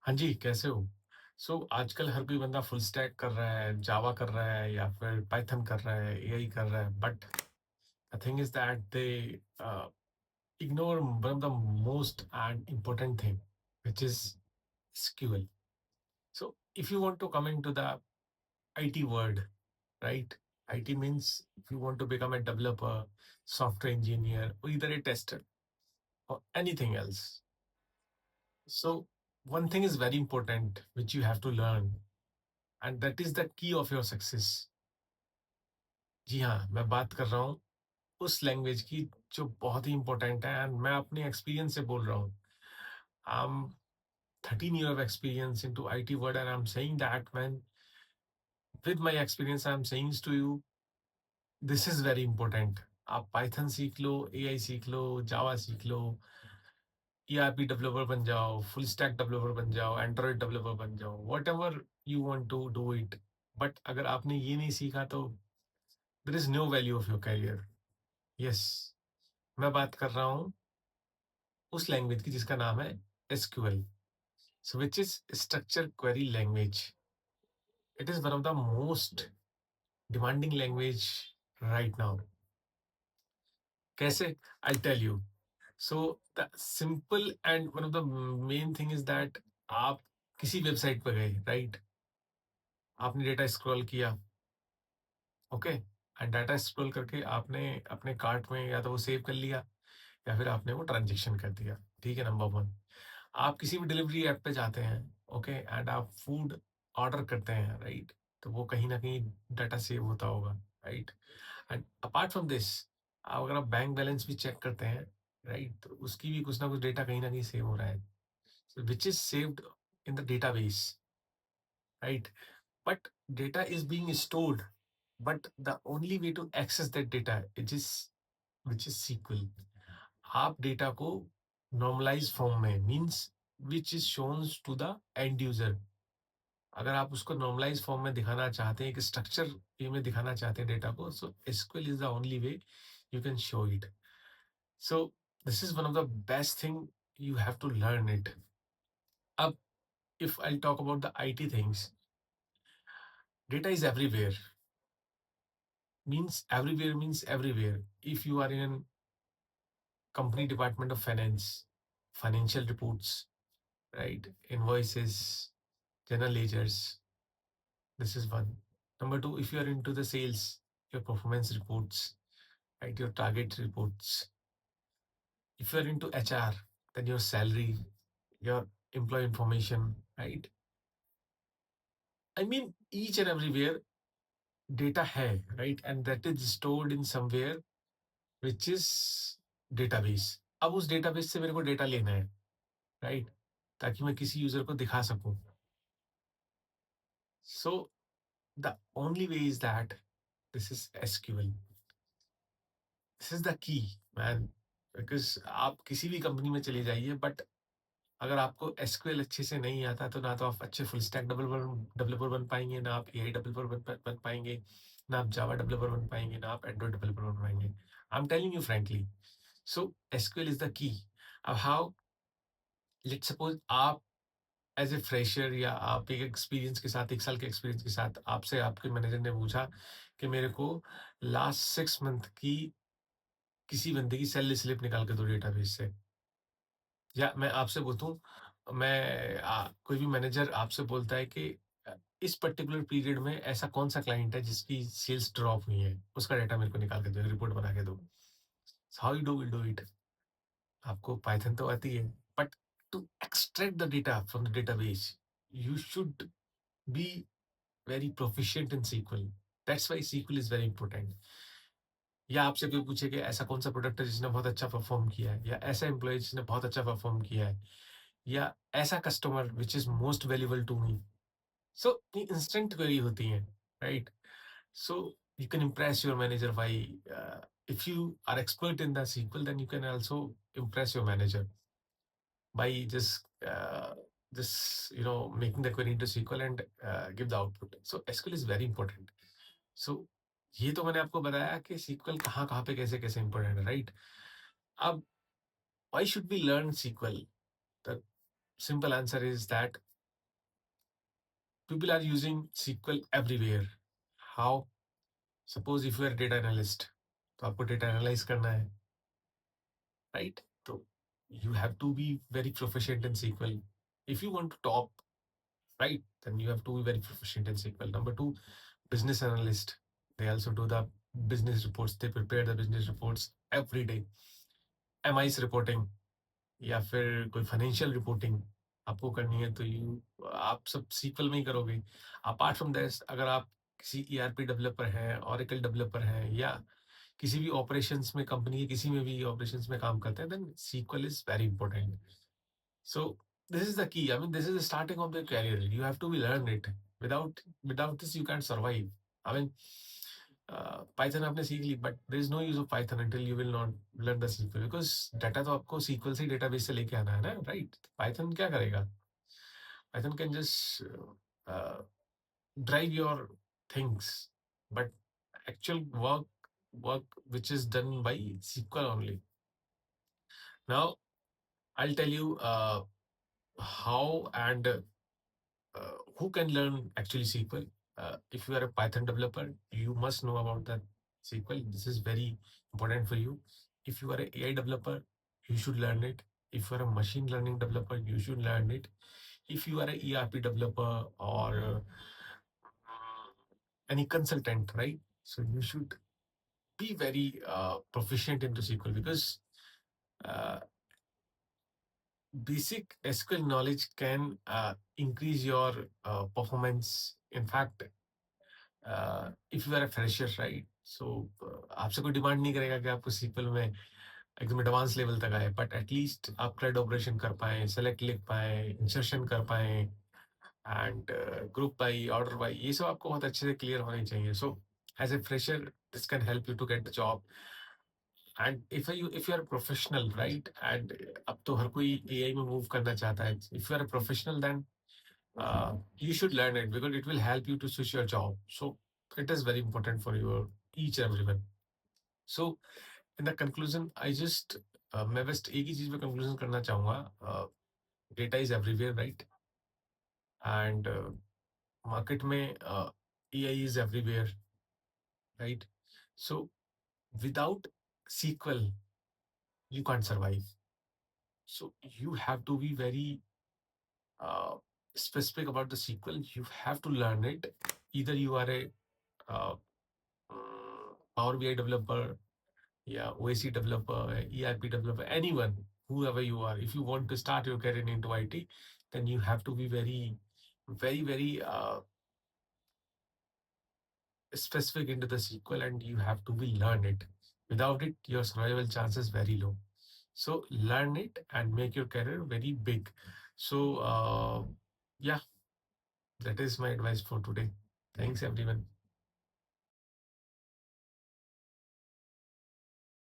हाँ जी, कैसे हो? आजकल हर कोई बंदा फुल स्टैक कर रहा है, जावा कर रहा है या फिर पाइथन कर रहा है, एआई कर रहा है, but the thing is that they ignore one of the most and important thing, which is SQL. So if you want to come into the IT world, right? IT means if you want to become a developer, software engineer, or either a tester or anything else. So one thing is very important which you have to learn, and that is the key of your success. जी हाँ, मैं बात कर रहा हूँ उस language की जो बहुत ही इम्पोर्टेंट है एंड मैं अपने एक्सपीरियंस से बोल रहा हूँ। I am 13 year of experience into IT world and I'm saying that man, with my experience I'm saying to you, this is very important. आप पाइथन सीख लो, एआई सीख लो, जावा सीख लो, ईआरपी डेवलपर बन जाओ, फुल स्टैक डेवलपर बन जाओ, Android developer बन जाओ, whatever you want to do it. But अगर आपने ये नहीं सीखा तो there is no value of your career. Yes, मैं बात कर रहा हूँ उस लैंग्वेज की जिसका नाम है SQL, so which is structure query language. It is one of the most demanding language right now. कैसे? I tell you. So the simple and one of the main thing is that आप किसी website पर गए, राइट? आपने data scroll किया, okay, and data scroll करके आपने अपने कार्ट में या तो वो सेव कर लिया या फिर आपने वो ट्रांजेक्शन कर दिया। ठीक है, नंबर वन। आप किसी भी डिलीवरी ऐप पे जाते हैं, ओके, एंड आप फूड ऑर्डर करते हैं, राइट? तो वो कहीं ना कहीं डाटा सेव होता होगा, right? And apart from this, अगर आप बैंक बैलेंस भी चेक करते हैं, राइट, तो उसकी भी कुछ ना कुछ डेटा कहीं ना कहीं सेव हो रहा है, which is saved in the database, right? But data is being stored, but the only way to access that data which is SQL. आप डेटा को नॉर्मलाइज फॉर्म में means which is shown to the end user. अगर आप उसको normalise form में दिखाना चाहते हैं, एक स्ट्रक्चर वे में दिखाना चाहते हैं डेटा को, so SQL is the only way you can show it. So this is one of the best thing, you have to learn it. अब if I talk about the IT things, data is everywhere. Means everywhere. If you are in a company department of finance, financial reports, right, invoices, general ledgers, this is one. Number two, if you are into the sales, your performance reports, right, your target reports. If you are into HR, then your salary, your employee information, right? I mean, each and everywhere data hai, right? And that is stored in somewhere which is database. अब उस database से मेरे को data लेना है, right? ताकि मैं किसी यूजर को दिखा सकूं। So the only way is that this is SQL. This is the key, man. Because आप किसी भी कंपनी में चले जाइए, बट अगर आपको एसक्यूएल अच्छे से नहीं आता तो ना तो आप अच्छे फुल स्टैक डेवलपर डेवलपर बन पाएंगे, ना आप एआई डेवलपर बन पाएंगे, ना आप जावा डेवलपर बन पाएंगे, ना आप एंड्रॉइड डेवलपर बन पाएंगे। I am telling you frankly. So SQL is the key. अब हाउ, लेट्स सपोज आप एज ए फ्रेशर या आप एक एक्सपीरियंस के साथ, 1 साल के एक्सपीरियंस के साथ, आपसे आपके मैनेजर ने पूछा कि मेरे को लास्ट 6 मंथ की किसी बंदे की सैलरी स्लिप निकाल के दो डेटाबेस से। या मैं आपसे पूछूं, कोई भी मैनेजर आपसे बोलता है कि इस पर्टिकुलर पीरियड में ऐसा कौन सा क्लाइंट है जिसकी सेल्स ड्रॉप हुई है, उसका डाटा मेरे को निकाल के दो, एक रिपोर्ट बना के दो। How you do will do it? आपको पाइथन तो आती है, but to extract the data from the database, you should be very proficient in SQL. That's why SQL is very important. या आपसे कोई पूछे कि ऐसा कौन सा प्रोडक्ट है जिसने बहुत अच्छा परफॉर्म किया है, या ऐसा एम्प्लॉय जिसने बहुत अच्छा परफॉर्म किया है, या ऐसा customer which is most valuable to me. So ये इंस्टेंट क्वेरी होती है, right? So you can impress your manager by if you are expert in the SQL, then you can also impress your manager by just making the query into SQL and give the output. So SQL is very important. So ये तो मैंने आपको बताया कि SQL कहाँ कहाँ पे कैसे कैसे इंपॉर्टेंट है, राइट? अब why should we learn SQL? The simple answer is that People are using SQL everywhere. How? Suppose if you are a data analyst, तो आपको data analyze करना है, right? So you have to be very proficient in SQL. If you want to top, right, then you have to be very proficient in SQL. Number two, business analyst. They also do the business reports. They prepare the business reports every day. MIS reporting या फिर कोई financial reporting आपको करनी है तो आप सब sequel में ही करोगे। अपार्ट फ्रॉम दिस, अगर आप किसी ईआरपी डेवलपर हैं, ओरेकल डेवलपर हैं, या किसी भी ऑपरेशंस में, कंपनी के किसी में भी ऑपरेशंस में काम करते हैं, then sequel is very important. So this is the key. I mean, this is the starting of the career. You have to be learn it. Without this, you can't survive. I mean, Python आपने सीख ली, but there is no use of Python until you will not learn the SQL, because data तो आपको SQL से database से लेके आना है ना, right? Python क्या करेगा? Python can just drive your things, but actual work which is done by SQL only. Now I'll tell you how and who can learn actually SQL. If you are a Python developer, you must know about that SQL. This is very important for you. If you are an AI developer, you should learn it. If you are a machine learning developer, you should learn it. If you are an ERP developer or any consultant, right? So you should be very proficient into SQL, because uh, basic SQL knowledge can increase your performance. In fact, if you are a fresher, right, so आपसे कोई demand नहीं करेगा कि आपको sequel में एकदम advance level तक आए, बट एटलीस्ट आप क्रेड ऑपरेशन कर पाए, सेलेक्ट लिख पाए, इंसर्शन कर पाए, and group by, order by, ये सब आपको बहुत अच्छे से क्लियर होने चाहिए. So as a fresher this can help you to get the job. And if you are professional, right, and अब तो हर कोई एआई में मूव करना चाहता है. If you are professional, then you should learn it, because it will help you to switch your job. So it is very important for your each and everyone. So in the conclusion, I just मैं बस एक ही चीज पे conclusion करना चाहूंगा. Data is everywhere, right, and market में AI is everywhere, right. So without SQL you can't survive. So you have to be very uh, specific about the SQL. You have to learn it. Either you are a uh, Power BI developer, yeah, OAC developer, ERP developer, anyone, whoever you are, if you want to start your career into IT, then you have to be very specific into the SQL, and you have to be learn it. Without it, your survival chance is very low. So learn it and make your career very big. So yeah, that is my advice for today. Thanks everyone.